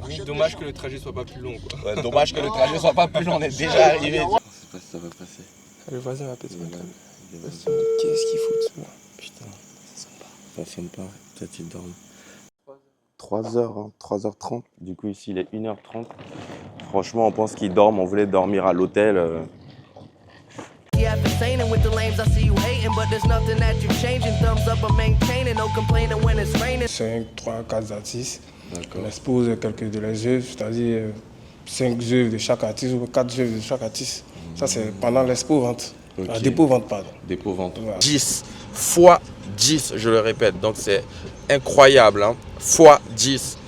Limite dommage que le trajet soit pas plus long quoi. Ouais, dommage que le trajet soit pas plus long, on est déjà arrivé. Je sais pas si ça va passer. Allez vas-y ma petite. Qu'est-ce Qu'il fout là? Putain, ça sonne pas. Peut-être il dorment. 3h, hein, 3h30. Du coup, ici, il est 1h30. Franchement, on pense qu'ils dorment. On voulait dormir à l'hôtel. 5, 3, 4 artistes. D'accord. On expose quelques de leurs œuvres, c'est-à-dire 5 œuvres de chaque artiste ou 4 œuvres de chaque artiste. Ça, c'est pendant l'expo-vente. Ok. La dépôt-vente, pardon. Dépôt-vente. Voilà. 10 fois 10, je le répète. Donc, c'est incroyable. Hein. Fois 10.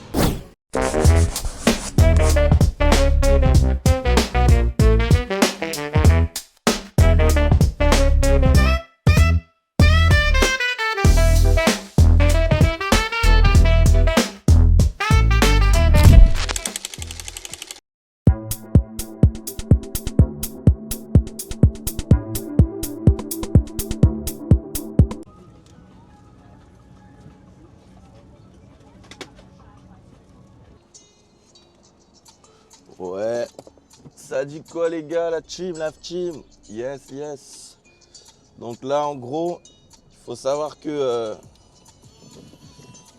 Ouais, ça dit quoi les gars, la team? Yes, yes. Donc là, en gros, il faut savoir que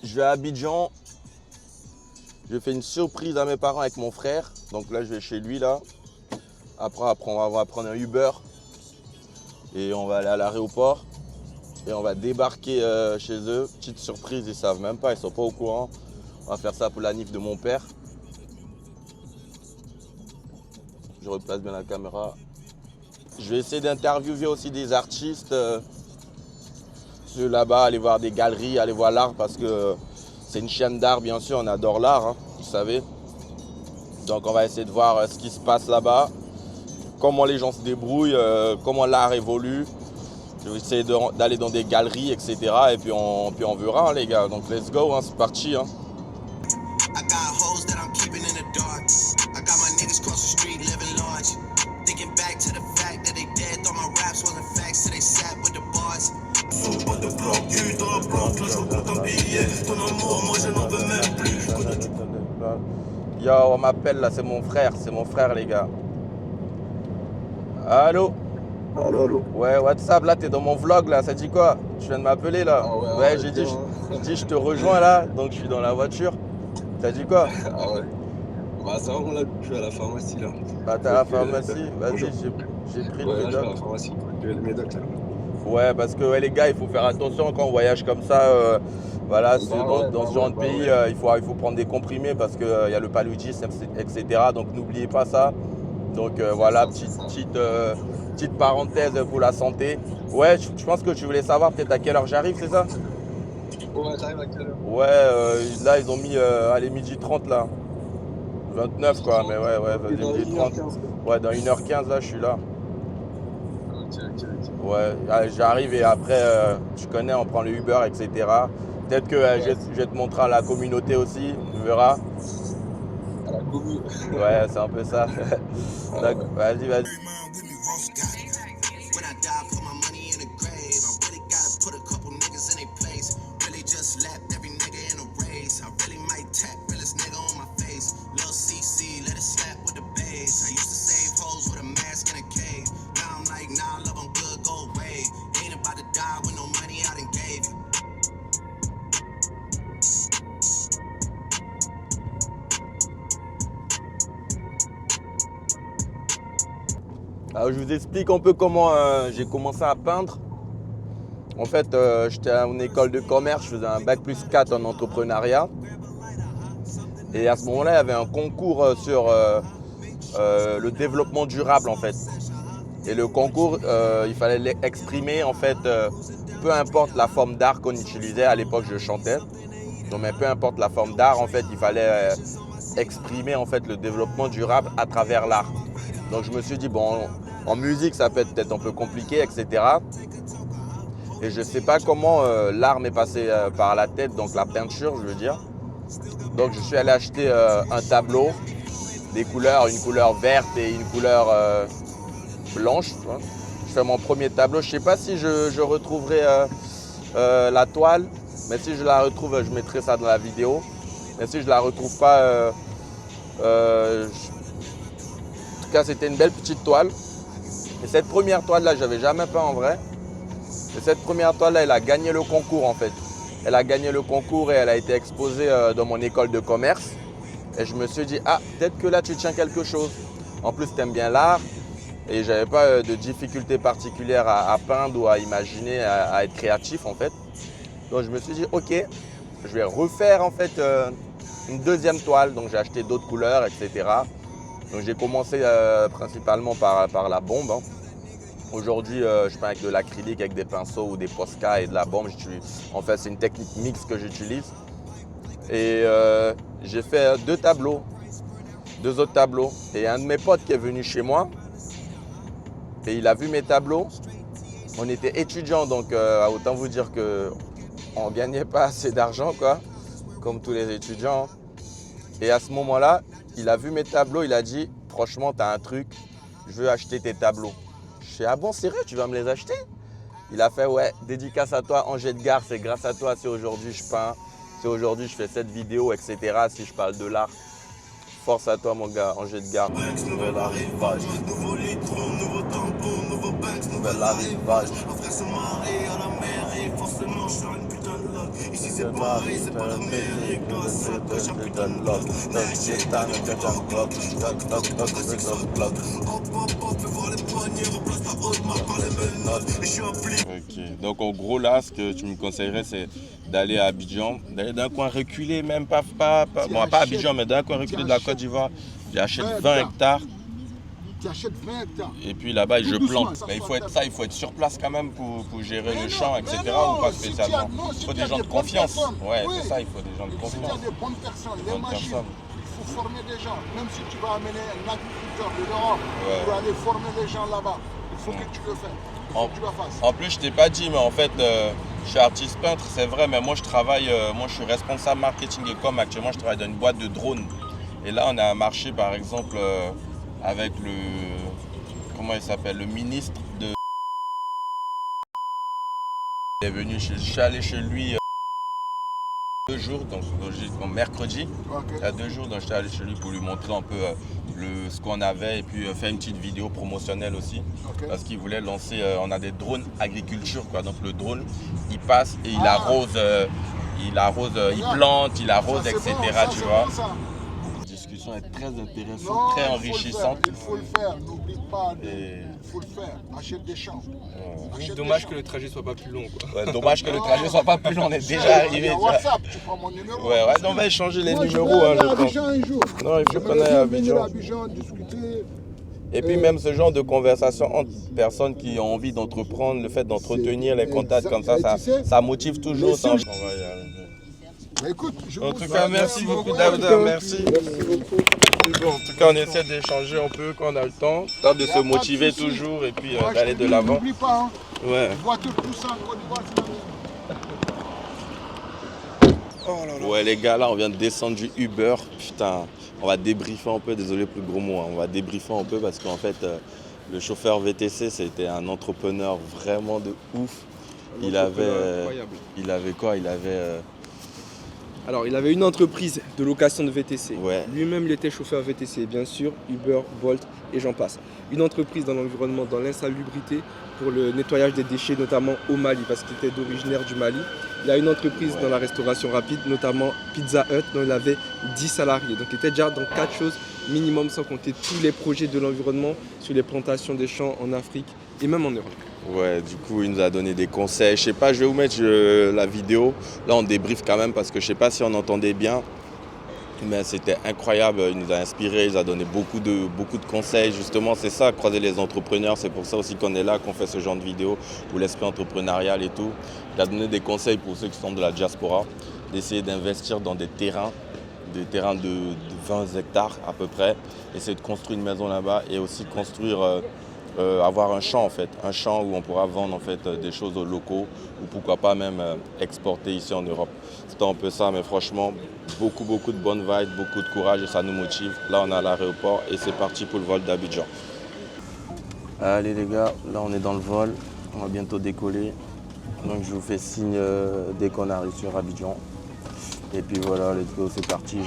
je vais à Abidjan. Je fais une surprise à mes parents avec mon frère. Donc là, je vais chez lui là. Après on va prendre un Uber et on va aller à l'aéroport. Et on va débarquer chez eux. Petite surprise, ils savent même pas, ils sont pas au courant. On va faire ça pour la nif de mon père. Je replace bien la caméra. Je vais essayer d'interviewer aussi des artistes. Ceux là-bas, aller voir des galeries, aller voir l'art parce que c'est une chaîne d'art, bien sûr, on adore l'art, hein, vous savez. Donc on va essayer de voir ce qui se passe là-bas, comment les gens se débrouillent, comment l'art évolue. Je vais essayer d'aller dans des galeries, etc. Et puis on verra, hein, les gars. Donc let's go, hein, c'est parti. Hein. Yo, on m'appelle là, c'est mon frère les gars. Allô? Allô. Ouais, WhatsApp, là t'es dans mon vlog là, ça dit quoi? Tu viens de m'appeler là? Ah ouais, ouais, j'ai dit je te rejoins là, donc je suis dans la voiture. Ça dit quoi? Ah ouais. Bah ça va, là, je suis à la pharmacie là. Bah t'es à la pharmacie, vas-y, j'ai pris le Ouais, là, je suis à médoc. la pharmacie, le médoc là. Ouais, parce que ouais, les gars, il faut faire attention quand on voyage comme ça. Voilà, dans ce genre de pays, il faut prendre des comprimés parce qu'il y a le paludisme, etc. Donc n'oubliez pas ça. Donc voilà, petite parenthèse pour la santé. Ouais, je pense que tu voulais savoir peut-être à quelle heure j'arrive, c'est ça? Ouais, t'arrives à quelle heure? Ouais, là ils ont mis allez, 12h30 là. 29 quoi, mais ouais, vas-y, Dans 12h30. 1h15. Ouais, dans 1h15 là, je suis là. Ok. Ouais, j'arrive et après, tu connais, on prend le Uber, etc. Peut-être que je vais te montrer à la communauté aussi, tu verras. À la commune. Ouais, c'est un peu ça. D'accord, vas-y. Alors, je vous explique un peu comment j'ai commencé à peindre. En fait, j'étais à une école de commerce, je faisais un bac+4 en entrepreneuriat. Et à ce moment-là, il y avait un concours sur le développement durable en fait. Et le concours, il fallait exprimer en fait, peu importe la forme d'art qu'on utilisait. À l'époque, je chantais. Donc, mais peu importe la forme d'art, en fait, il fallait exprimer en fait le développement durable à travers l'art. Donc je me suis dit, bon, en musique, ça peut être peut-être un peu compliqué, etc. Et je ne sais pas comment l'art m'est passé par la tête, donc la peinture, je veux dire. Donc je suis allé acheter un tableau, des couleurs, une couleur verte et une couleur blanche. Tu vois. Je fais mon premier tableau. Je ne sais pas si je retrouverai la toile. Mais si je la retrouve, je mettrai ça dans la vidéo. Mais si je la retrouve pas, en tout cas, c'était une belle petite toile. Et cette première toile-là, je n'avais jamais peint en vrai. Et cette première toile-là, elle a gagné le concours en fait. Elle a gagné le concours et elle a été exposée dans mon école de commerce. Et je me suis dit, ah, peut-être que là, tu tiens quelque chose. En plus, tu aimes bien l'art. Et je n'avais pas de difficulté particulière à peindre ou à imaginer, à être créatif en fait. Donc, je me suis dit, ok, je vais refaire en fait une deuxième toile. Donc, j'ai acheté d'autres couleurs, etc. Donc, j'ai commencé principalement par la bombe. Hein. Aujourd'hui, je peins avec de l'acrylique, avec des pinceaux ou des Posca et de la bombe. En fait, c'est une technique mixte que j'utilise. Et j'ai fait deux autres tableaux. Et un de mes potes qui est venu chez moi, et il a vu mes tableaux. On était étudiants, donc autant vous dire qu'on ne gagnait pas assez d'argent, quoi, comme tous les étudiants. Et à ce moment-là, il a vu mes tableaux, il a dit « Franchement, tu as un truc, je veux acheter tes tableaux. » Je fais « Ah bon, sérieux, tu vas me les acheter ?» Il a fait « Ouais, dédicace à toi, Angers de Gare, c'est grâce à toi si aujourd'hui je peins, si aujourd'hui je fais cette vidéo, etc. Si je parle de l'art. Force à toi, mon gars, Angers de Gare. » Nouvel arrivage, nouveau litron, nouveau tampon, nouveau Banks, nouvel arrivage. Un frère se marie à la mairie, forcément je suis une putain de loc. Ici c'est pareil, c'est pas l'Amérique, dans la salle que j'ai un putain de loc. J'ai un putain de bloc, hop, hop, hop, fais voir les poignets, replace ta haute marque par les belles notes. Et je suis impliqué. Ok, donc en gros là, ce que tu me conseillerais, c'est d'aller à Abidjan, d'aller d'un coin reculé, même pas Abidjan, mais d'un coin reculé de la Côte d'Ivoire. J'achète 20 hectares. Tu achètes 20 hectares. Et puis là-bas, je plante. Ça Mais il soit faut être sur place quand même pour gérer Mais le non, champ, mais etc. non, ou pas si spécialement. tu as- non, Il si faut tu des as gens de des bonnes confiance. personnes, Ouais, oui. c'est ça, il faut des gens de Si tu confiance. as des bonnes personnes, les Bonnes machines, personnes. il faut former des gens. Même si tu vas amener un agriculteur de l'Europe Ouais. pour aller former les gens là-bas, il faut que tu le fasses. Il faut En- que tu le fasses. En plus, je t'ai pas dit, mais en fait, je suis artiste peintre, c'est vrai, mais moi je travaille, moi je suis responsable marketing et com. Actuellement, je travaille dans une boîte de drones. Et là, on a un marché, par exemple, avec comment il s'appelle, le ministre de. Il est venu, je suis allé chez lui 2 jours, donc mercredi. Ok. Il y a 2 jours, donc j'étais allé chez lui pour lui montrer un peu ce qu'on avait et puis faire une petite vidéo promotionnelle aussi. Ok. Parce qu'il voulait lancer, on a des drones agriculture, quoi. Donc le drone, il passe et il Ah. arrose, il plante, il arrose, Ça, c'est etc. bon, ça, tu c'est vois. bon, ça. La discussion est très intéressante, Non, très il faut le enrichissante. faire, il faut le faire. N'oublie pas, Et- il faut le faire. Achète des champs. Achète Dommage des que le trajet soit pas plus long, quoi. Ouais, dommage que le trajet soit pas plus long, on est champs. déjà arrivé. Il y a tu vois. WhatsApp, tu prends mon numéro. Ouais, on va échanger les Moi, numéros, je vais aller je à pense. Abidjan un jour. Non, il faut qu'on J'aimerais aille à bien venir à Abidjan. Abidjan, discuter. Et puis même ce genre de conversation entre personnes qui ont envie d'entreprendre, le fait d'entretenir les contacts comme ça, exact. Et tu sais, ça motive toujours. les ça. seuls- On va y arriver. Bah, écoute, je En vous tout souhaite cas, merci beaucoup Daouda, merci. Bon, en tout cas, on essaie d'échanger un peu quand on a le temps, histoire de Y a se pas de motiver souci. toujours et puis Moi, je d'aller te de dis, l'avant. N'oublie pas, hein. Ouais. Voiture, tout ça, Côte d'Ivoire, c'est la même. Ouais les gars, là on vient de descendre du Uber. Putain, on va débriefer un peu, désolé pour le gros mot, hein. On va débriefer un peu parce qu'en fait le chauffeur VTC c'était un entrepreneur vraiment de ouf. Il avait quoi? Il avait Alors, il avait une entreprise de location de VTC. Ouais. Lui-même, il était chauffeur VTC, bien sûr, Uber, Bolt et j'en passe. Une entreprise dans l'environnement, dans l'insalubrité, pour le nettoyage des déchets, notamment au Mali, parce qu'il était d'originaire du Mali. Il a une entreprise dans la restauration rapide, notamment Pizza Hut, dont il avait 10 salariés. Donc, il était déjà dans 4 choses minimum, sans compter tous les projets de l'environnement sur les plantations des champs en Afrique et même en Europe. Ouais, du coup, il nous a donné des conseils. Je sais pas, je vais vous mettre la vidéo. Là, on débriefe quand même parce que je sais pas si on entendait bien. Mais c'était incroyable. Il nous a inspiré, il nous a donné beaucoup de conseils. Justement, c'est ça, croiser les entrepreneurs. C'est pour ça aussi qu'on est là, qu'on fait ce genre de vidéo pour l'esprit entrepreneurial et tout. Il a donné des conseils pour ceux qui sont de la diaspora, d'essayer d'investir dans des terrains de 20 hectares à peu près. Essayer de construire une maison là-bas et aussi construire. Avoir un champ en fait, un champ où on pourra vendre en fait des choses aux locaux ou pourquoi pas même exporter ici en Europe. C'était un peu ça, mais franchement beaucoup de bonnes vibes, beaucoup de courage et ça nous motive. Là on est à l'aéroport et c'est parti pour le vol d'Abidjan. Allez les gars, là on est dans le vol, on va bientôt décoller. Donc je vous fais signe dès qu'on arrive sur Abidjan. Et puis voilà, let's go, c'est parti.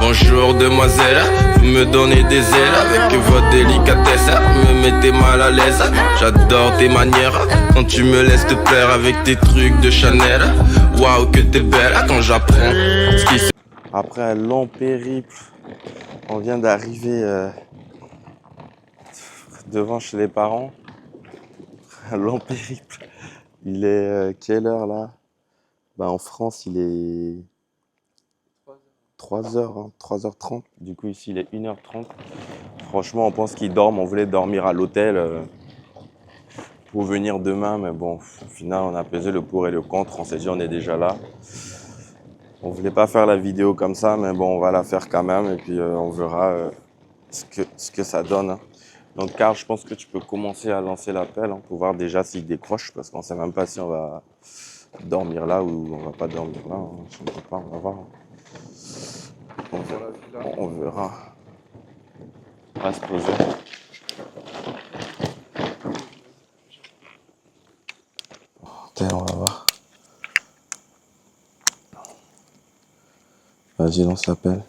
Bonjour demoiselle, vous me donnez des ailes avec votre délicatesse, me mettez mal à l'aise. J'adore tes manières quand tu me laisses te plaire avec tes trucs de Chanel. Waouh que t'es belle quand j'apprends ce qui se... Après un long périple, on vient d'arriver devant chez les parents. Un long périple. Il est quelle heure là? Bah, en France il est 3h, hein, 3h30. Du coup, ici, il est 1h30. Franchement, on pense qu'ils dorment. On voulait dormir à l'hôtel pour venir demain. Mais bon, au final, on a pesé le pour et le contre. On s'est dit, on est déjà là. On voulait pas faire la vidéo comme ça, mais bon, on va la faire quand même. Et puis, on verra ce que ça donne. Hein. Donc, Karl, je pense que tu peux commencer à lancer l'appel pour voir déjà s'il décroche. Parce qu'on sait même pas si on va dormir là ou on va pas dormir là. Hein. Je ne sais pas, on va voir. On verra. On va se poser. On va voir. Vas-y, lance l'appel.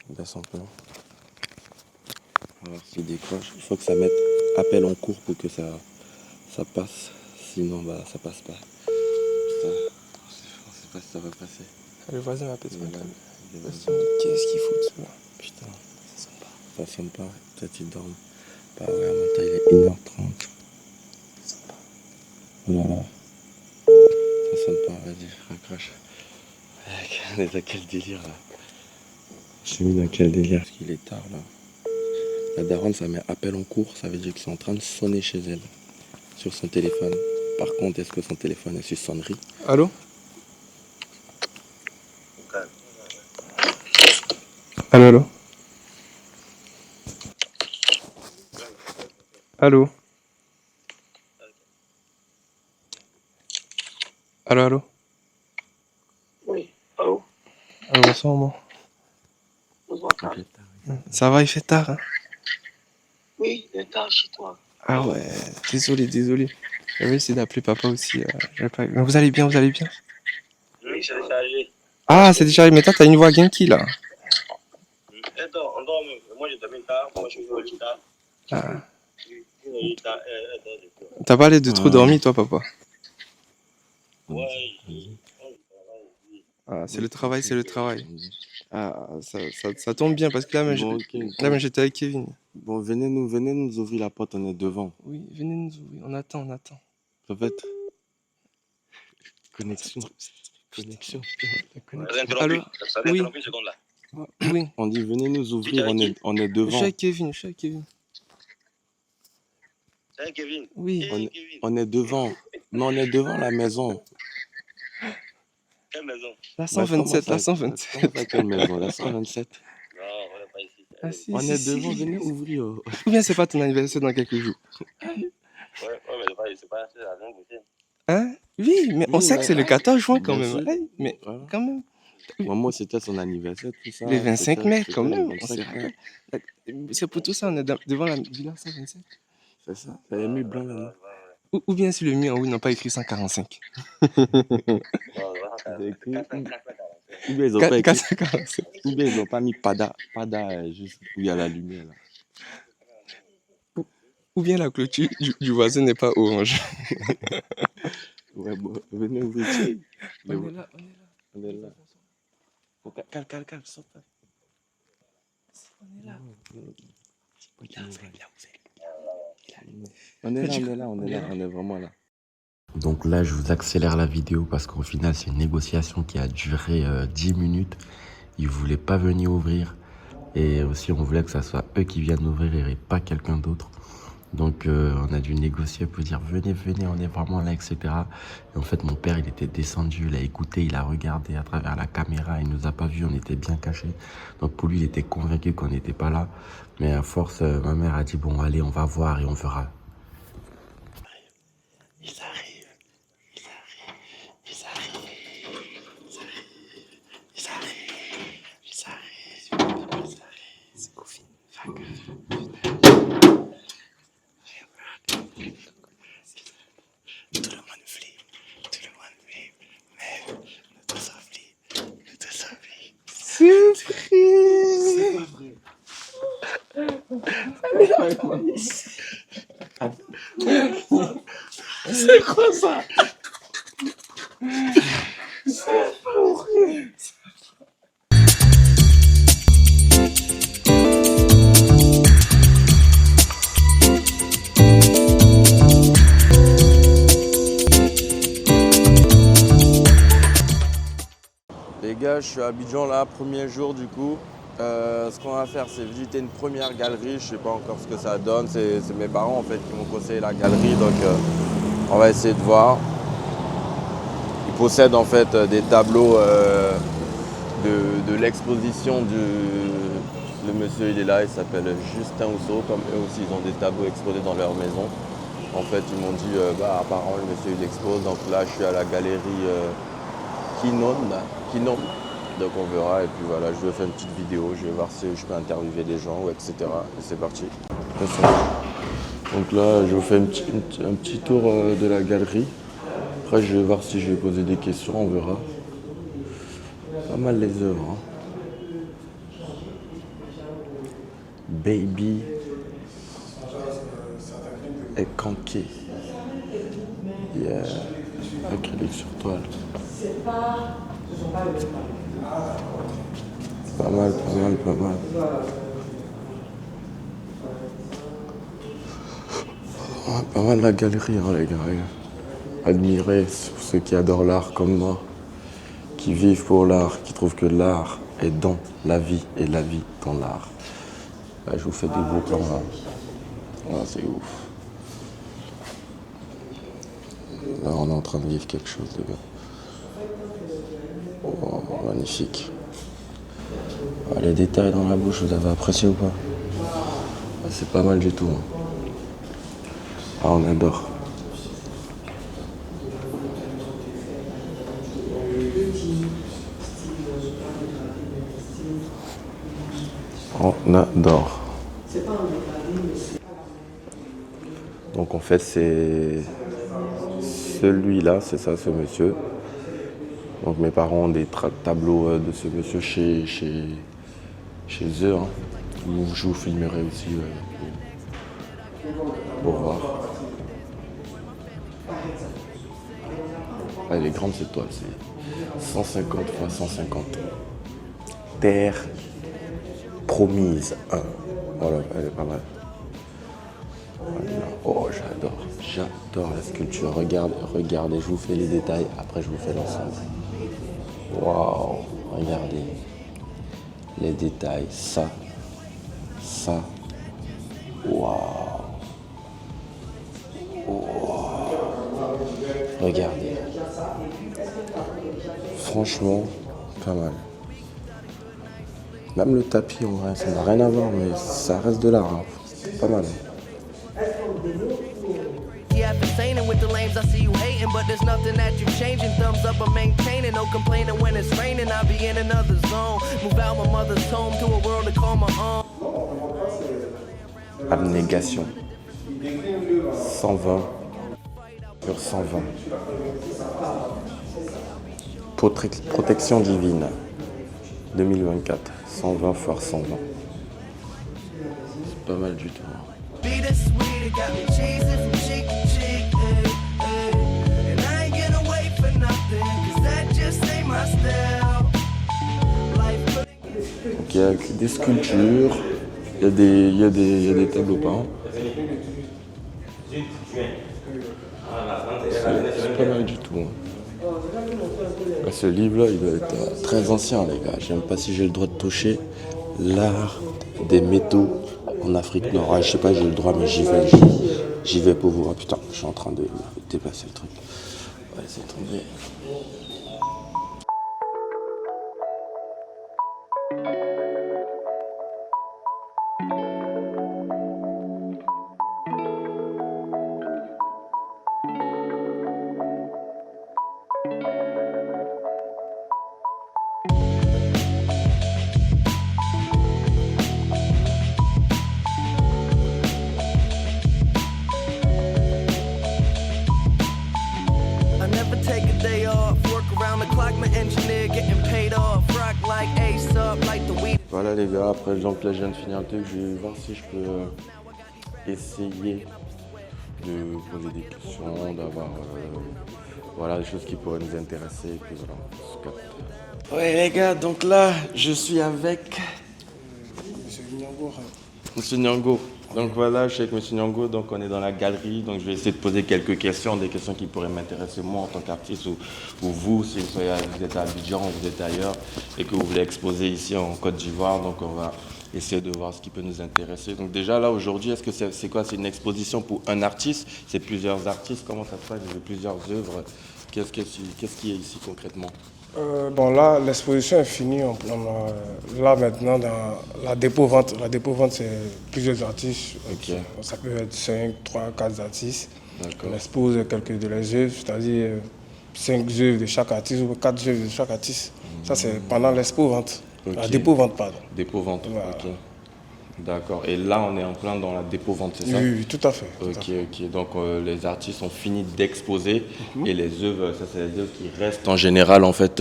Baisse un peu. On va voir s'il décroche. Il faut que ça mette appel en cours pour que ça passe. Sinon, bah, ça passe pas. Putain, on sait pas si ça va passer. Le voisin m'appelle ce matin. Qu'est-ce qu'il fout là? Putain, ça sonne pas. Ça sonne pas. Peut-être il dort. Bah ouais, en même temps, il est 1h30. Ça sonne pas. Oh là là. Ça sonne pas, vas-y, raccroche. On est dans quel délire là? Je suis mis dans quel délire? Parce qu'il est tard là. La daronne, ça met appel en cours, ça veut dire que c'est en train de sonner chez elle. Sur son téléphone. Par contre, est-ce que son téléphone est sur sonnerie? Allô? Allô, allô? Allô? Allô, allô? Oui, allô? Allô, bonsoir, maman. Bonsoir, Karl. Ça va, il fait tard, hein? Oui, il est tard chez toi. Ah ouais, désolé. J'avais essayé d'appeler papa aussi. Mais vous allez bien, vous allez bien? Oui, c'est déchargé. Ah, c'est déjà... Mais toi, t'as une voix Genki, là. On dort même. Moi, je dormi tard. Moi, je suis venu tard. Ah. T'as pas l'air de trop dormir, toi, papa? Ouais. Ah, c'est le travail. Ah, ça tombe bien, parce que là, même j'étais avec Kevin. Bon, venez nous ouvrir la porte, on est devant. Oui, venez nous ouvrir, on attend. En fait, connexion. Allô? Oui. Une seconde là. Oui. On dit venez nous ouvrir, on est Je devant. suis avec Kevin. C'est Kevin. Oui. On est devant. Mais on est devant la maison. Quelle maison? La 127, la 127. Quelle maison? La 127. Non, on n'est pas ici. Ah, si, On si, est si. devant, venez ouvrir. Ou bien c'est pas ton anniversaire dans quelques jours? Ouais, mais c'est pas la même côté. Hein? Oui, mais on sait que c'est le 14 juin quand Bien même. sûr. Hey, mais Voilà. quand même. Moi, c'était son anniversaire, tout ça. Le 25 mai, C'était quand le même. 25 On s'est mai. rappelé. C'est pour tout ça, on est devant la villa 127. C'est ça. Ça a mis blanc là. Ou bien si le mien en haut n'a pas écrit 145. Ou bien ils ont pas écrit. 445. Ou bien ils ont pas mis Pada juste où il y a la lumière là. Ou bien la clôture du voisin n'est pas orange. Ouais, bon, venez ouvrir. On est là. On est là. Oh, calme, saute. On est là. On est là, on est vraiment là. Donc là, je vous accélère la vidéo parce qu'au final, c'est une négociation qui a duré 10 minutes. Ils ne voulaient pas venir ouvrir. Et aussi, on voulait que ça soit eux qui viennent ouvrir et pas quelqu'un d'autre. Donc on a dû négocier pour dire venez, on est vraiment là, etc. Et en fait mon père il était descendu, il a écouté, il a regardé à travers la caméra, il nous a pas vus, on était bien cachés. Donc pour lui il était convaincu qu'on n'était pas là. Mais à force ma mère a dit bon allez on va voir et on verra. Ils arrivent. C'est Kofi. Tout le monde flippe, mais notre survie. C'est pas vrai. C'est quoi ça? C'est pas vrai. Les gars, je suis à Abidjan là, premier jour du coup. Ce qu'on va faire, c'est visiter une première galerie. Je sais pas encore ce que ça donne. C'est mes parents en fait qui m'ont conseillé la galerie, donc on va essayer de voir. Ils possèdent en fait des tableaux de l'exposition le monsieur il est là, il s'appelle Justin Housseau. Comme eux aussi, ils ont des tableaux exposés dans leur maison. En fait, ils m'ont dit, apparemment le monsieur il expose. Donc là, je suis à la galerie Kinom. Donc on verra et puis voilà, je vais faire une petite vidéo, je vais voir si je peux interviewer des gens, etc. Et c'est parti. Donc là, je vais faire un petit tour de la galerie. Après, je vais voir si je vais poser des questions, on verra. Pas mal les œuvres. Hein. Baby et Kanké. Yeah. Acrylique sur toile. Pas mal. Pas mal la galerie, hein, les gars. Admirez ceux qui adorent l'art comme moi, qui vivent pour l'art, qui trouvent que l'art est dans la vie et la vie dans l'art. Là, je vous fais des beaux plans là. Là, c'est ouf. Là, on est en train de vivre quelque chose, les gars. Oh, magnifique. Ah, les détails dans la bouche, vous avez apprécié ou pas? Ah, c'est pas mal du tout. Hein. Ah, on adore. On adore. Donc en fait c'est celui-là, c'est ça, ce monsieur. Donc mes parents ont des tableaux de ce monsieur chez eux. Hein. Je vous filmerai aussi pour voir. Ah, elle est grande cette toile, c'est 150 x 150. Terre promise 1. Voilà, elle est pas mal. Oh, j'adore la sculpture. Regardez, je vous fais les détails, après je vous fais l'ensemble. Waouh, regardez les détails, ça, waouh. Regardez, franchement, pas mal. Même le tapis, en vrai, ça n'a rien à voir, mais ça reste de l'art, hein. Pas mal. With the lames, I see you hating, but there's nothing that you changing. Thumbs up, I'm maintaining, no complaining when it's raining. I'll be in another zone. Move out my mother's home to a world to call my own. Abnégation. 120 sur 120. Protection divine. 2024. 120 x 120. C'est pas mal du tout. Donc, il y a des sculptures, il y a des tableaux peints. C'est pas mal du tout. Hein. Là, ce livre-là, il doit être très ancien, les gars. Je ne sais même pas si j'ai le droit de toucher l'art des métaux en Afrique Nord. Ah, je sais pas, j'ai le droit, mais j'y vais pour vous. Ah putain, je suis en train de dépasser le truc. On va essayer de tomber. I never take a day off, work around the clock, my engineer getting paid off, rock like Ace up, like the weed. Voilà les gars, après donc là je viens de finir un truc, je vais voir si je peux essayer de poser des questions, d'avoir voilà, des choses qui pourraient nous intéresser. Et puis voilà, on se capte. Ouais les gars, donc là je suis avec Monsieur Nyango. Monsieur Nyango. Donc voilà, je suis avec Monsieur Nyango, donc on est dans la galerie, donc je vais essayer de poser quelques questions, des questions qui pourraient m'intéresser moi en tant qu'artiste ou vous, si vous êtes à Abidjan ou vous êtes ailleurs et que vous voulez exposer ici en Côte d'Ivoire, donc on va essayer de voir ce qui peut nous intéresser. Donc déjà là aujourd'hui, est-ce que c'est quoi? C'est une exposition pour un artiste? C'est plusieurs artistes? Comment ça se passe? J'ai vu plusieurs œuvres. Qu'est-ce qui est ici concrètement? Bon là, l'exposition est finie. Là maintenant, dans la dépôt-vente. La dépôt-vente, c'est plusieurs artistes. Ok. Ça peut être 5, 3, 4 artistes. D'accord. On expose quelques de leurs œuvres, c'est-à-dire 5 œuvres de chaque artiste ou 4 œuvres de chaque artiste. Ça, c'est pendant l'expo-vente. Ok. La dépôt-vente, pardon. Dépôt-vente, Voilà. ok. D'accord. Et là, on est en plein dans la dépôt-vente, c'est ça? Oui, oui, tout à fait. tout à Ok, fait. ok. Donc les artistes ont fini d'exposer et les œuvres, ça c'est les œuvres qui restent en général en fait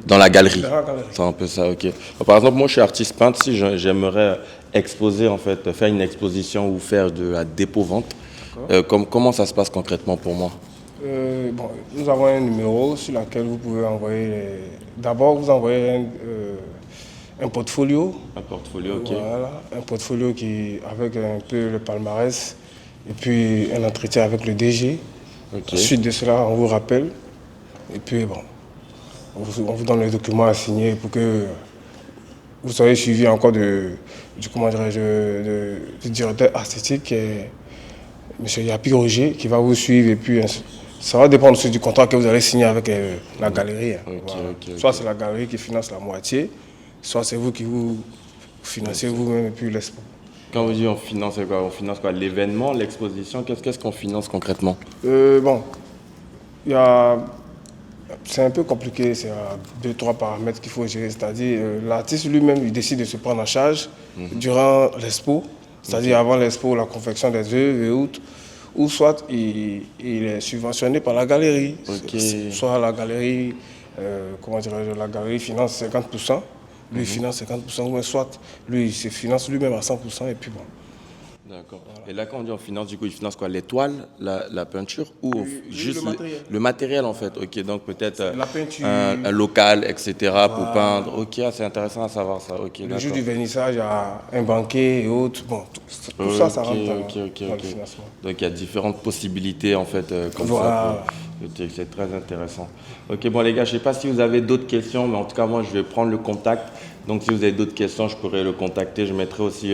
dans la galerie. Dans la galerie. C'est un peu ça, ok. Par exemple, moi je suis artiste peintre, si j'aimerais exposer en fait, faire une exposition ou faire de la dépôt-vente, comment ça se passe concrètement pour moi? Bon, nous avons un numéro sur lequel vous pouvez envoyer. D'abord, vous envoyez un portfolio. Un portfolio, ok. Voilà, un portfolio avec un peu le palmarès et puis un entretien avec le DG. Ok. Ensuite de cela, on vous rappelle et puis bon, on vous donne les documents à signer pour que vous soyez suivi encore du directeur artistique, qui est M. Yapi Roger, qui va vous suivre et puis ça va dépendre aussi du contrat que vous allez signer avec la galerie. Ok, Voilà. ok, Soit ok. c'est la galerie qui finance la moitié, soit c'est vous qui vous financez vous-même et puis l'expo. Quand vous dites on finance quoi? On finance quoi? L'événement, l'exposition, qu'est-ce qu'on finance concrètement? Bon, c'est un peu compliqué, c'est 2-3 paramètres qu'il faut gérer. C'est-à-dire, l'artiste lui-même, il décide de se prendre en charge durant l'expo, c'est-à-dire avant l'expo, la confection des œuvres et autres, ou soit il est subventionné par la galerie. Ok. Soit la galerie, la galerie finance 50%, lui il finance 50%, ou soit lui il se finance lui-même à 100% et puis bon. D'accord. Et là, quand on dit on finance, du coup, ils financent quoi? Les toiles, la peinture ou juste le matériel. le matériel en fait? Ok, donc peut-être La peinture. un local, etc. pour peindre. Ok, c'est intéressant à savoir ça. Ok, Le d'accord. jour du vernissage, il y a un banquet et autres. Bon, tout ça, ça rentre dans le financement. Donc il y a différentes possibilités en fait comme Voilà. ça. C'est très intéressant. Ok, bon les gars, je ne sais pas si vous avez d'autres questions, mais en tout cas moi je vais prendre le contact. Donc si vous avez d'autres questions, je pourrais le contacter. Je mettrai aussi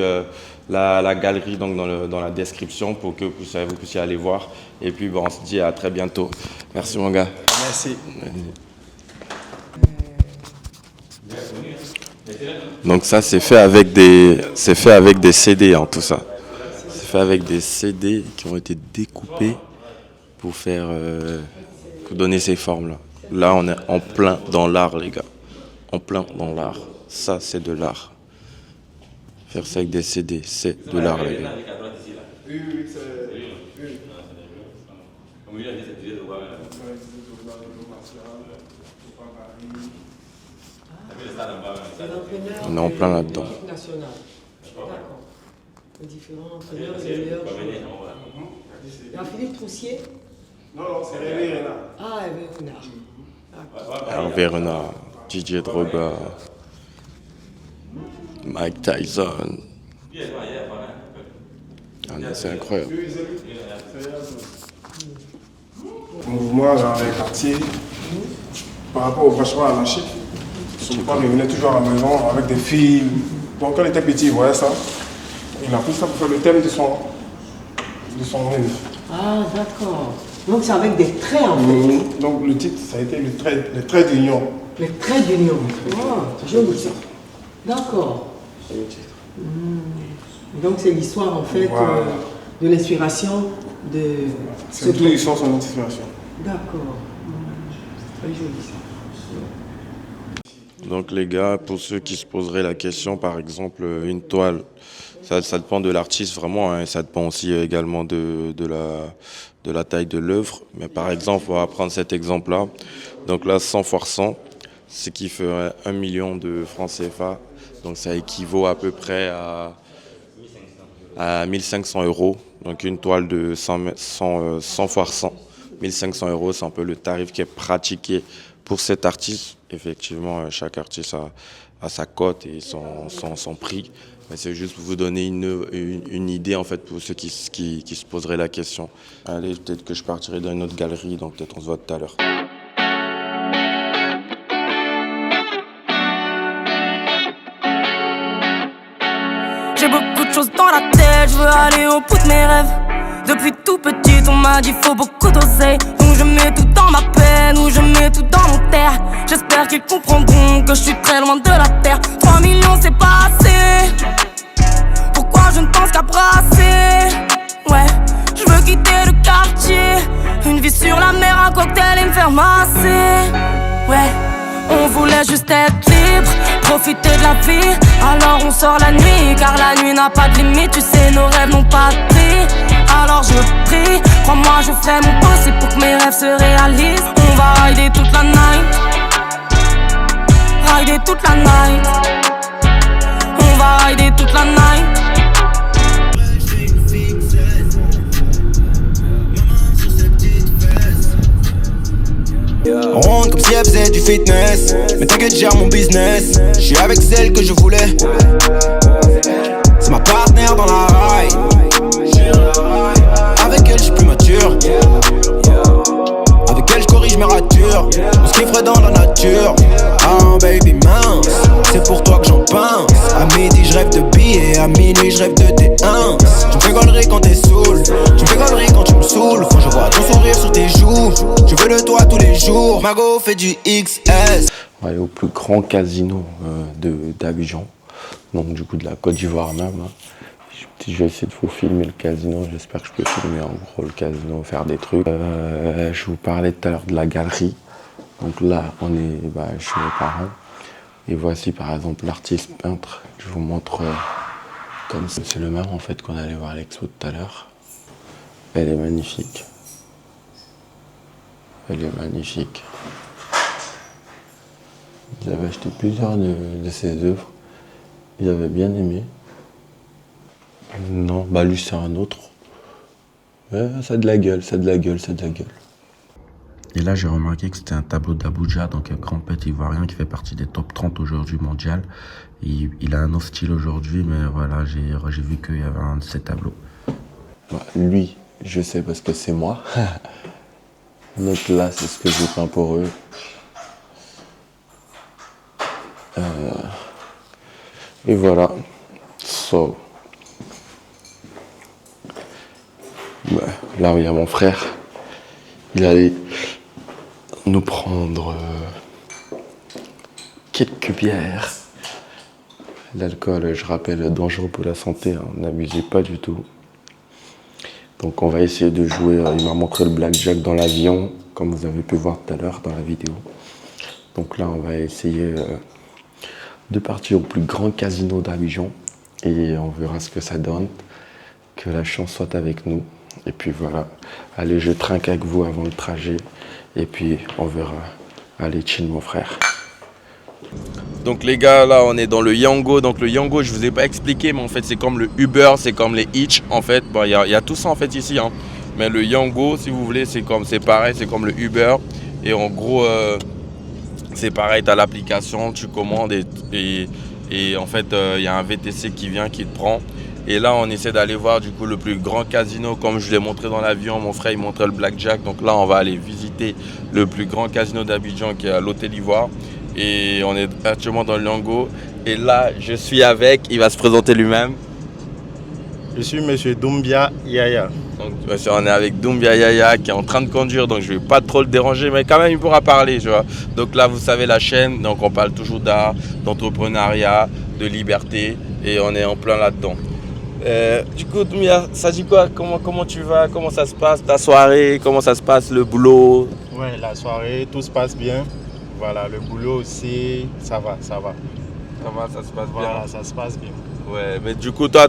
la galerie donc, dans la description pour que vous puissiez aller voir. Et puis bon, on se dit à très bientôt. Merci mon gars. Merci. Donc ça c'est fait avec des CD tout ça. C'est fait avec des CD qui ont été découpés pour donner ces formes là. Là on est en plein dans l'art les gars. En plein dans l'art. Ça c'est de l'art. Faire ça avec des CD, c'est de l'art les gars. On est en plein là-dedans. National. D'accord. Les différents entraîneurs, les meilleurs joueurs. Il y a Philippe Troussier. Non, c'est Hervé Renard. Ah, Hervé Renard. D'accord. Hervé Renard, Didier Drogba, Mike Tyson. Ah, c'est incroyable. Mouvement dans les quartiers, par rapport au branchement anarchique. Son père, il venait toujours à la maison avec des films. Donc quand il était petit, il voyait ça. il a pris ça pour faire le thème de son rêve. Ah, d'accord. Donc c'est avec des traits en fait. Donc le titre, ça a été les traits d'union. Les traits d'union. Ah, c'est joli ça. D'accord. C'est le titre. Donc c'est l'histoire en fait de l'inspiration de... C'est toute l'histoire, son inspiration. D'accord. C'est très joli ça. Donc les gars, pour ceux qui se poseraient la question, par exemple, une toile, ça dépend de l'artiste vraiment, hein, ça dépend aussi également de la taille de l'œuvre. Mais par exemple, on va prendre cet exemple-là. Donc là, 100 x 100, ce qui ferait 1 million de francs CFA. Donc ça équivaut à peu près à 1500 €. Donc une toile de 100 x 100. 1500 €, c'est un peu le tarif qui est pratiqué pour cet artiste. Effectivement, chaque artiste a sa cote et son prix. Mais c'est juste pour vous donner une idée en fait pour ceux qui se poseraient la question. Allez, peut-être que je partirai dans une autre galerie, donc peut-être on se voit tout à l'heure. J'ai beaucoup de choses dans la tête, je veux aller au bout de mes rêves. Depuis tout petit, on m'a dit faut beaucoup d'oseille. Donc je mets tout dans ma peine, ou je mets tout dans mon terre. J'espère qu'ils comprendront que je suis très loin de la terre. 3 millions c'est pas assez. Pourquoi je ne pense qu'à brasser? Ouais, je veux quitter le quartier. Une vie sur la mer, un cocktail et me faire masser. Ouais, on voulait juste être libre, profiter de la vie. Alors on sort la nuit, car la nuit n'a pas de limite. Tu sais, nos rêves n'ont pas de prix. Alors je prie, crois-moi je ferai mon possible pour que mes rêves se réalisent. On va rider toute la night, rider toute la night. On va rider toute la night. On rentre comme si elle faisait du fitness. Mais t'inquiète, gère mon business. J'suis avec celle que je voulais. C'est ma partenaire dans la ride. Avec elle, j'suis plus mature. Avec elle, j'corrige mes ratures. On se kifferait dans la nature. Ah, baby mince, c'est pour toi que j'en pense. À midi, j'rêve de billets. À minuit, j'rêve de T1. Tu me fais gaulerie quand t'es saoul. Tu me fais gaulerie quand tu me saoules. Faut que je vois ton sourire sur tes joues. Je veux de toi tous les jours. Mago fait du XS. On va aller au plus grand casino d'Abidjan. Donc du coup de la Côte d'Ivoire même. Je vais essayer de vous filmer le casino, j'espère que je peux filmer en gros le casino, faire des trucs. Je vous parlais tout à l'heure de la galerie. Donc là, on est chez mes parents. Et voici par exemple l'artiste peintre. Je vous montre comme ça. C'est le même en fait qu'on allait voir à l'expo tout à l'heure. Elle est magnifique. Elle est magnifique. J'avais acheté plusieurs de ses œuvres. Ils avaient bien aimé. Non, lui c'est un autre. Ouais, ça a de la gueule, ça a de la gueule, ça a de la gueule. Et là j'ai remarqué que c'était un tableau d'Abuja, donc un grand peintre ivoirien qui fait partie des top 30 aujourd'hui mondial. Il a un autre style aujourd'hui, mais voilà, j'ai vu qu'il y avait un de ces tableaux. Lui, je sais parce que c'est moi. Donc là, c'est ce que j'ai peint pour eux. Et voilà. So. Là où il y a mon frère, il allait nous prendre quelques bières. L'alcool, je rappelle, dangereux pour la santé, hein, n'abusez pas du tout. Donc on va essayer de jouer, il m'a montré le blackjack dans l'avion, comme vous avez pu voir tout à l'heure dans la vidéo. Donc là on va essayer de partir au plus grand casino d'Abidjan et on verra ce que ça donne. Que la chance soit avec nous. Et puis voilà, allez, je trinque avec vous avant le trajet. Et puis on verra. Allez, chill mon frère. Donc les gars, là on est dans le Yango. Donc le Yango, je vous ai pas expliqué, mais en fait c'est comme le Uber, c'est comme les Hitch. En fait, il y a tout ça en fait ici. Hein. Mais le Yango, si vous voulez, c'est pareil, c'est comme le Uber. Et en gros, c'est pareil, tu as l'application, tu commandes et en fait, il y a un VTC qui vient, qui te prend. Et là, on essaie d'aller voir du coup le plus grand casino, comme je l'ai montré dans l'avion. Mon frère, il montrait le blackjack. Donc là, on va aller visiter le plus grand casino d'Abidjan qui est à l'Hôtel Ivoire. Et on est actuellement dans le Yango. Et là, je suis avec, il va se présenter lui-même. Je suis monsieur Doumbia Yaya. Donc, on est avec Doumbia Yaya qui est en train de conduire, donc je ne vais pas trop le déranger, mais quand même il pourra parler, tu vois. Donc là, vous savez, la chaîne, donc on parle toujours d'art, d'entrepreneuriat, de liberté, et on est en plein là-dedans. Du coup, Doumbia, ça dit quoi? Comment tu vas? Comment ça se passe ta soirée? Comment ça se passe le boulot? Ouais, la soirée, tout se passe bien. Voilà, le boulot aussi, ça va. Ça va, ça se passe bien. Voilà, ça se passe bien. Ouais, mais du coup, toi,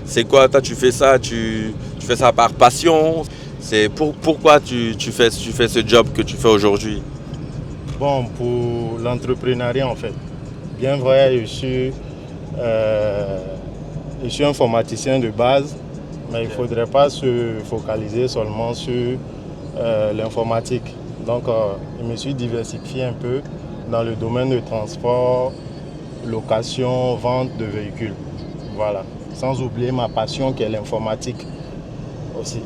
c'est quoi? Toi, tu fais ça, tu fais ça par passion? Pourquoi tu fais ce job que tu fais aujourd'hui? Bon, pour l'entrepreneuriat, en fait. Bien vrai, je suis informaticien de base, mais il ne faudrait pas se focaliser seulement sur l'informatique. Donc, je me suis diversifié un peu dans le domaine de transport, location, vente de véhicules. Voilà. Sans oublier ma passion qui est l'informatique aussi.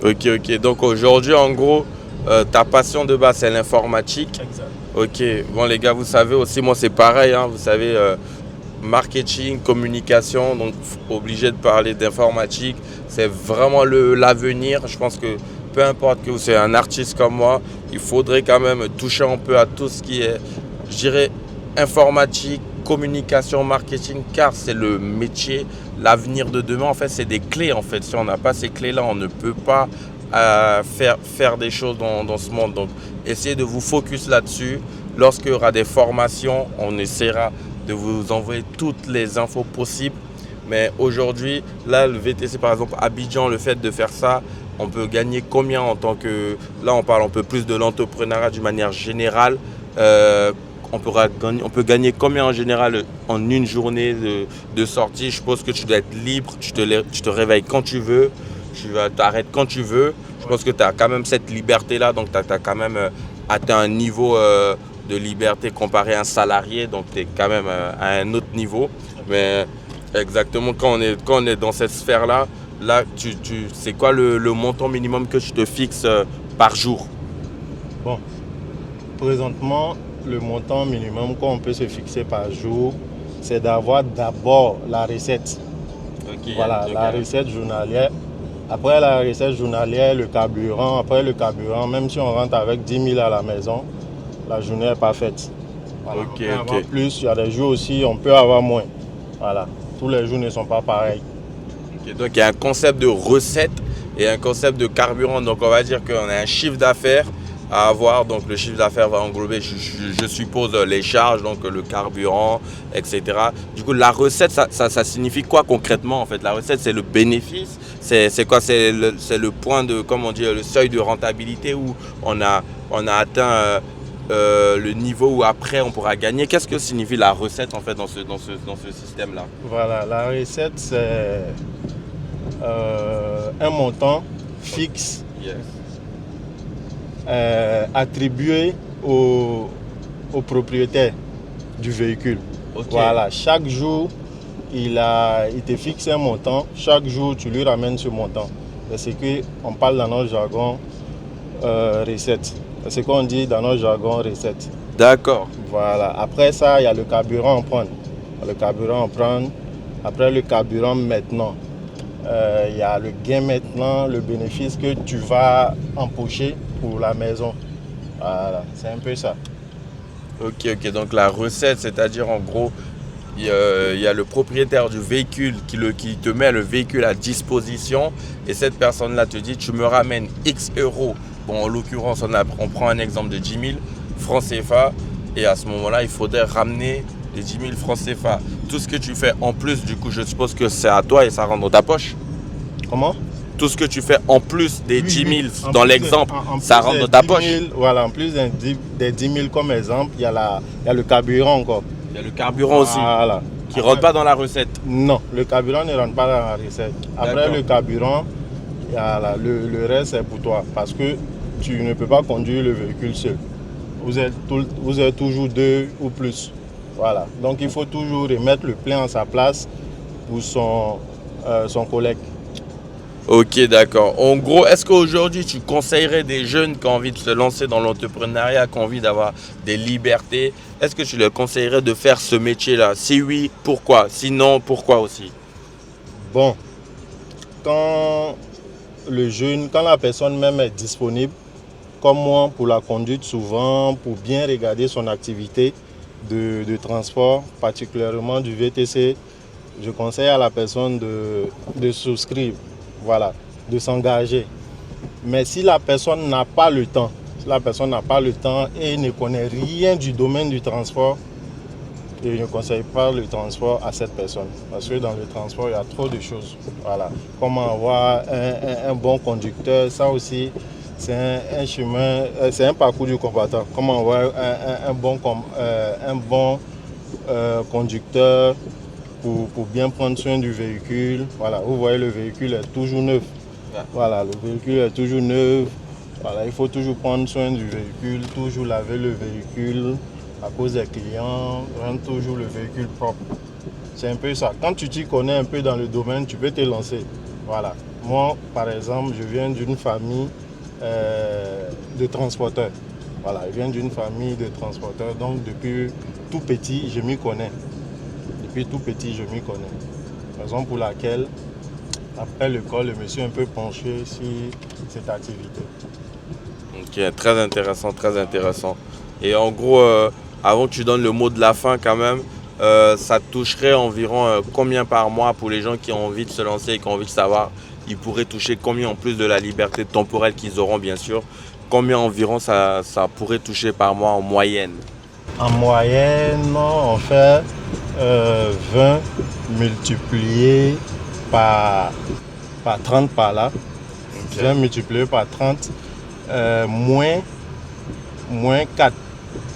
Ok. Donc aujourd'hui, en gros, ta passion de base, c'est l'informatique. Exact. Ok. Bon, les gars, vous savez aussi, moi, c'est pareil. Hein, vous savez, marketing, communication, donc obligé de parler d'informatique. C'est vraiment l'avenir. Je pense que peu importe que vous soyez un artiste comme moi, il faudrait quand même toucher un peu à tout ce qui est, je dirais, informatique, communication, marketing, car c'est le métier, l'avenir de demain. En fait, c'est des clés. En fait, si on n'a pas ces clés-là, on ne peut pas faire des choses dans ce monde. Donc, essayez de vous focus là-dessus. Lorsqu'il y aura des formations, on essaiera de vous envoyer toutes les infos possibles. Mais aujourd'hui, là, le VTC, par exemple, Abidjan, le fait de faire ça, on peut gagner combien en tant que... Là, on parle un peu plus de l'entrepreneuriat d'une manière générale. On peut gagner combien en général en une journée de sortie? Je suppose que tu dois être libre, tu te réveilles quand tu veux, tu t'arrêtes quand tu veux. Je pense que tu as quand même cette liberté-là, donc tu as quand même atteint un niveau de liberté comparé à un salarié, donc tu es quand même à un autre niveau. Mais exactement, quand on est dans cette sphère-là, là, c'est quoi le montant minimum que tu te fixes par jour? Bon, présentement, le montant minimum qu'on peut se fixer par jour, c'est d'avoir d'abord la recette. Okay, voilà, la recette journalière. Après la recette journalière, le carburant. Après le carburant, même si on rentre avec 10 000 à la maison, la journée est pas faite. Voilà. On peut avoir plus, il y a des jours aussi, on peut avoir moins. Voilà, tous les jours ne sont pas pareils. Okay, donc il y a un concept de recette et un concept de carburant. Donc on va dire qu'on a un chiffre d'affaires à avoir, donc le chiffre d'affaires va englober, je suppose, les charges, donc le carburant, etc. Du coup, la recette, ça signifie quoi concrètement en fait? La recette, c'est le bénéfice, c'est quoi? C'est le point de, comment on dit, le seuil de rentabilité où on a atteint le niveau où après on pourra gagner. Qu'est-ce que signifie la recette en fait dans ce système-là? Voilà, la recette, c'est un montant fixe. Yes. Attribué au propriétaire du véhicule. Okay. Voilà, chaque jour, il te fixe un montant. Chaque jour, tu lui ramènes ce montant. C'est ce qu'on parle dans notre jargon recette. C'est ce qu'on dit dans notre jargon recette. D'accord. Voilà. Après ça, il y a le carburant à prendre. Après le carburant maintenant, il y a le gain maintenant, le bénéfice que tu vas empocher pour la maison. Voilà, c'est un peu ça. Ok, donc la recette, c'est-à-dire en gros, il y a le propriétaire du véhicule qui te met le véhicule à disposition et cette personne-là te dit, tu me ramènes X euros. Bon, en l'occurrence, on prend un exemple de 10 000 francs CFA et à ce moment-là, il faudrait ramener les 10 000 francs CFA. Tout ce que tu fais en plus, du coup, je suppose que c'est à toi et ça rentre dans ta poche. Comment? Tout ce que tu fais en plus des 10 000 dans l'exemple, ça rentre dans ta poche. Voilà, en plus des 10 000 comme exemple, il y a le carburant encore. Il y a le carburant aussi, voilà. Qui ne rentre pas dans la recette. Non, le carburant ne rentre pas dans la recette. Après le carburant, le reste c'est pour toi. Parce que tu ne peux pas conduire le véhicule seul. Vous êtes toujours deux ou plus. Voilà. Donc il faut toujours remettre le plein en sa place pour son collègue. Ok, d'accord. En gros, est-ce qu'aujourd'hui, tu conseillerais des jeunes qui ont envie de se lancer dans l'entrepreneuriat, qui ont envie d'avoir des libertés, est-ce que tu leur conseillerais de faire ce métier-là? Si oui, pourquoi? Sinon, pourquoi aussi? Bon, quand la personne même est disponible, comme moi, pour la conduite souvent, pour bien regarder son activité de transport, particulièrement du VTC, je conseille à la personne de souscrire, voilà, de s'engager. Mais si la personne n'a pas le temps, et ne connaît rien du domaine du transport, je ne conseille pas le transport à cette personne. Parce que dans le transport, il y a trop de choses. Voilà. Comment avoir un bon conducteur, ça aussi, c'est un chemin, c'est un parcours du combattant. Comment avoir un bon conducteur pour bien prendre soin du véhicule. Voilà. Vous voyez, le véhicule est toujours neuf. Voilà, le véhicule est toujours neuf. Voilà, il faut toujours prendre soin du véhicule, toujours laver le véhicule à cause des clients, rendre toujours le véhicule propre. C'est un peu ça. Quand tu t'y connais un peu dans le domaine, tu peux te lancer. Voilà. Moi, par exemple, je viens d'une famille de transporteurs. Voilà, je viens d'une famille de transporteurs, donc depuis tout petit, je m'y connais. Depuis tout petit, je m'y connais. Raison pour laquelle, après l'école, je me suis un peu penché sur cette activité. Ok, très intéressant, très intéressant. Et en gros, avant que tu donnes le mot de la fin quand même, ça toucherait environ combien par mois pour les gens qui ont envie de se lancer et qui ont envie de savoir, ils pourraient toucher combien en plus de la liberté temporelle qu'ils auront bien sûr, combien environ ça pourrait toucher par mois en moyenne? En moyenne, on fait 20 multiplié par 30 par là. Okay. 20 multiplié par 30 moins 4.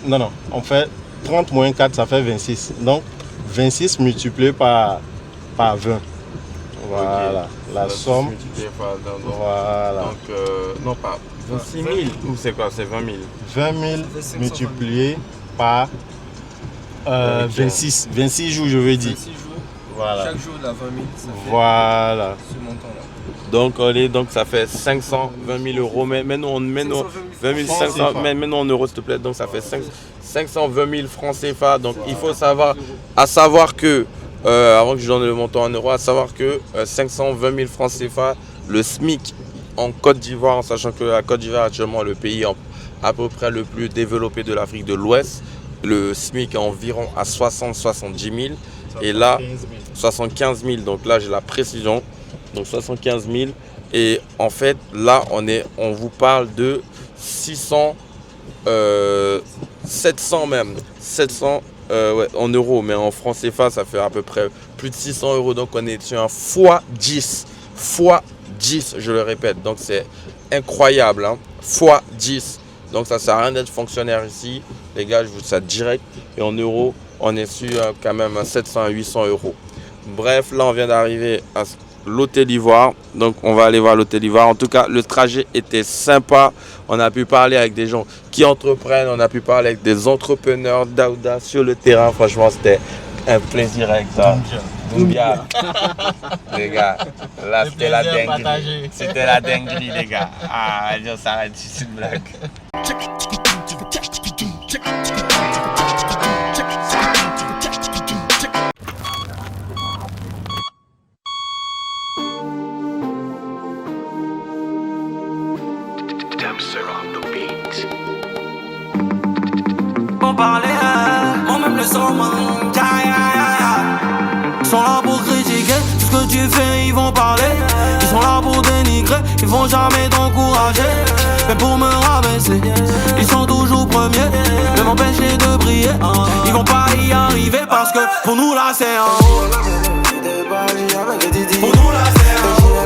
Non, on fait 30 moins 4, ça fait 26. Donc 26 multiplié par 20. Voilà, okay. La somme. Multiplié par 20. Voilà. Donc, non pas 26 000 ou c'est quoi? C'est 20 000. 20 000 multiplié par 26 jours, je veux dire. 26 jours. Voilà. Chaque jour, de la 20 000, ça fait voilà. Ce Donc, montant-là. donc ça fait 520 000 euros. Mais maintenant, 20 500, mais maintenant en euros, s'il te plaît. Donc ça fait 520 000 francs CFA. Donc il faut savoir que, avant que je donne le montant en euros, à savoir que 520 000 francs CFA, le SMIC en Côte d'Ivoire, en sachant que la Côte d'Ivoire est actuellement le pays à peu près le plus développé de l'Afrique de l'Ouest. Le SMIC est environ à 70 000. Et là, 75 000. Donc là, j'ai la précision. Donc 75 000. Et en fait, là, on vous parle de 700 même. 700 ouais, en euros. Mais en francs CFA, ça fait à peu près plus de 600 euros. Donc on est sur un x10. x10, je le répète. Donc c'est incroyable. Hein. x10. Donc ça ne sert à rien d'être fonctionnaire ici. Les gars, je vous dis ça direct. Et en euros, on est sur quand même 700 à 800 euros. Bref, là, on vient d'arriver à l'hôtel Ivoire. Donc, on va aller voir l'hôtel Ivoire. En tout cas, le trajet était sympa. On a pu parler avec des gens qui entreprennent. On a pu parler avec des entrepreneurs d'Aouda sur le terrain. Franchement, c'était un plaisir avec ça. Doumbia. Les gars, là, c'était la dinguerie. C'était la dinguerie, les gars. Ah, on s'arrête, c'est une blague. Moi-même le sang manque. Ils sont là pour critiquer tout ce que tu fais, ils vont parler. Ils sont là pour dénigrer, ils vont jamais t'encourager. Mais pour me rabaisser, ils sont toujours premiers, de m'empêcher de briller. Ils vont pas y arriver parce que pour nous là c'est en haut. Pour nous là c'est en haut.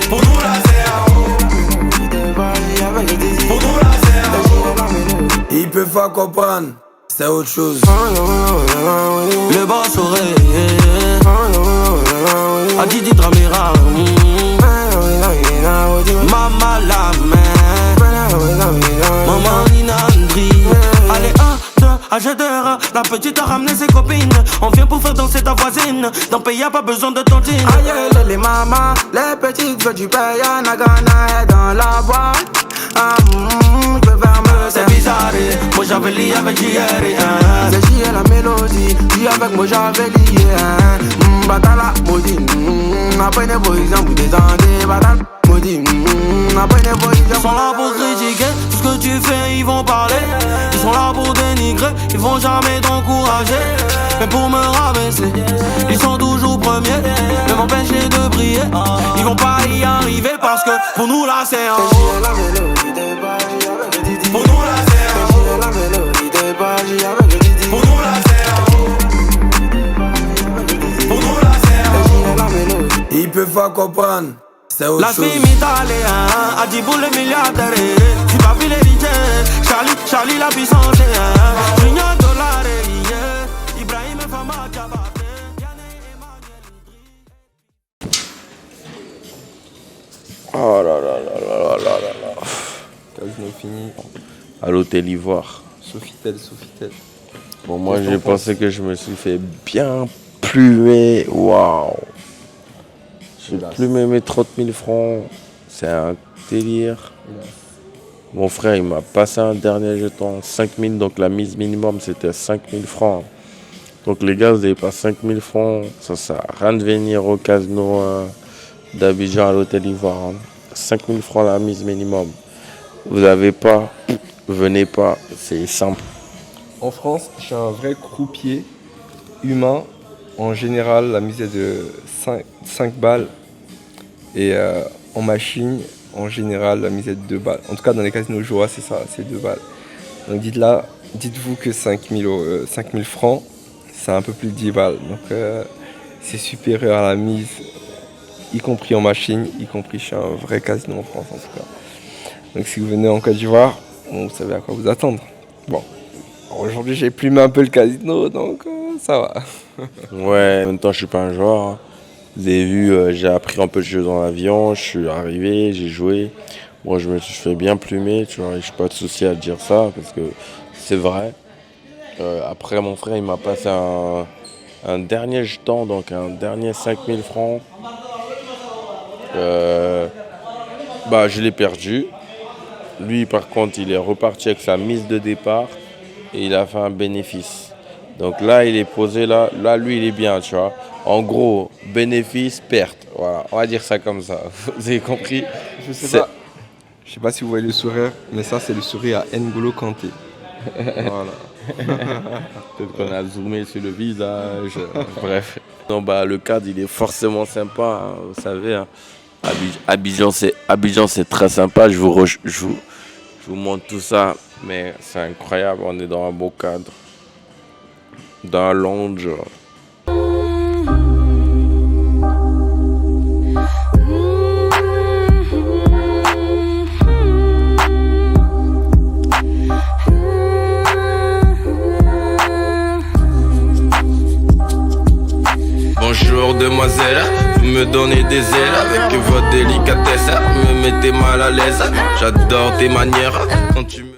Pour nous là c'est en haut. Pour nous là c'est en haut. Ils peuvent pas comprendre, c'est autre chose. Le boss aurait a Didi Dramera. Maman la main. Maman Nina Andri. Allez 1, 2, acheteur, la petite a ramené ses copines. On vient pour faire danser ta voisine. Dans pays y'a pas besoin de tontine. Aïe, les mamas, les petites veulent du paye. Nagana est dans la boîte. Je vais faire me c'est bizarre, moi j'avais lié avec JR. C'est JR la mélodie, J avec moi j'avais lié. Batala, maudit. Après les boys, j'en bout des années. Batala, maudit. Après les boys, ils sont là pour critiquer tout ce que tu fais, ils vont parler. Ils sont là pour dénigrer, ils vont jamais t'encourager. Mais pour me rabaisser, ils sont toujours premiers. Mais m'empêcher de briller, ils vont pas y arriver parce que pour nous là c'est en haut. Pour nous là c'est en haut. Pour nous là c'est en haut. Pour nous là c'est en haut. Ils peuvent pas comprendre. La fille italien, a dit boule les milliardaires. Tu vas filer les Charlie la puissance. Junior dollar, Ibrahim et Fama Diabaté. Oh là là là là là là là. Casino fini. À l'hôtel Ivoire. Sofitel. Bon, moi j'ai pensé que je me suis fait bien plumer. Waouh. J'ai plumé mes 30 000 francs. C'est un délire. Mon frère, il m'a passé un dernier jeton, 5 000. Donc la mise minimum, c'était 5 000 francs. Donc les gars, vous n'avez pas 5 000 francs. Ça sert à rien de venir au casino d'Abidjan à l'hôtel Ivoire. 5 000 francs la mise minimum. Vous n'avez pas, venez pas. C'est simple. En France, je suis un vrai croupier humain. En général, la mise est de 5 balles. Et en machine, en général, la mise est de 2 balles. En tout cas, dans les casinos Joa, c'est ça, c'est 2 balles. Donc dites-vous que 5 000 francs, c'est un peu plus de 10 balles. Donc c'est supérieur à la mise, y compris en machine, y compris chez un vrai casino en France en tout cas. Donc si vous venez en Côte d'Ivoire, vous savez à quoi vous attendre. Bon, aujourd'hui j'ai plumé un peu le casino, donc ça va. Ouais, en même temps je suis pas un joueur. Hein. Vous avez vu, j'ai appris un peu de jeu dans l'avion, je suis arrivé, j'ai joué. Moi je me suis fait bien plumer, tu vois, et je n'ai pas de souci à dire ça parce que c'est vrai. Après mon frère il m'a passé un dernier jeton, donc un dernier 5 000 francs. Je l'ai perdu. Lui par contre il est reparti avec sa mise de départ et il a fait un bénéfice. Donc là il est posé, là lui il est bien, tu vois. En gros, bénéfice, perte. Voilà, on va dire ça comme ça. Vous avez compris? Je sais pas si vous voyez le sourire, mais ça c'est le sourire à N'Golo Kanté. Voilà. Peut-être qu'on a zoomé sur le visage. Bref. Non, le cadre il est forcément sympa, hein, vous savez. Hein. Abidjan c'est très sympa. Je vous montre tout ça, mais c'est incroyable. On est dans un beau cadre, dans un lounge. Bonjour demoiselle, vous me donnez des ailes avec votre délicatesse, me mettez mal à l'aise. J'adore tes manières quand tu me...